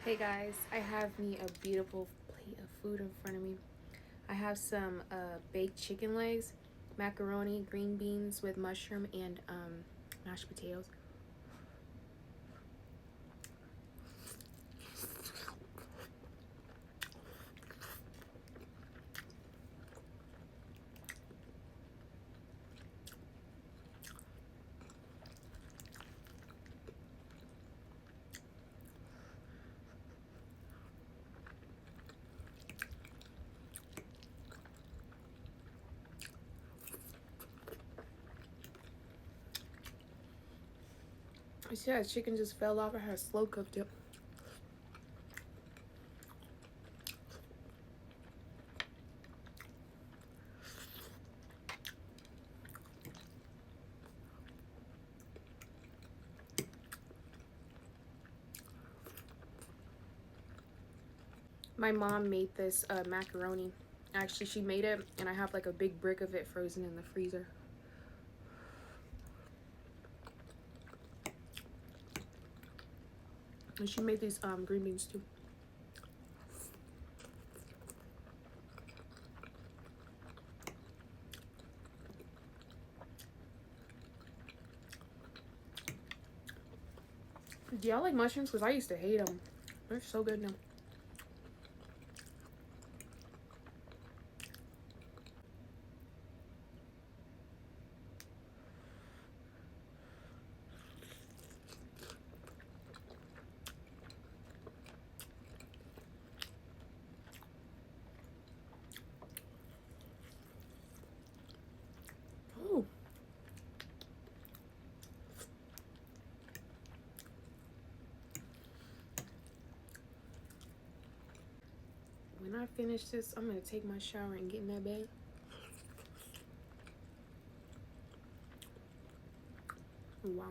Hey guys, I have me a beautiful plate of food in front of me. I have some baked chicken legs, macaroni, green beans with mushroom, and mashed potatoes. You see that chicken just fell off? I had slow cooked it. My mom made this macaroni. Actually, she made it, and I have like a big brick of it frozen in the freezer. And she made these green beans too. Do y'all like mushrooms? Because I used to hate them. They're so good now. Oh. When I finish this, I'm going to take my shower and get in that bed. Wow.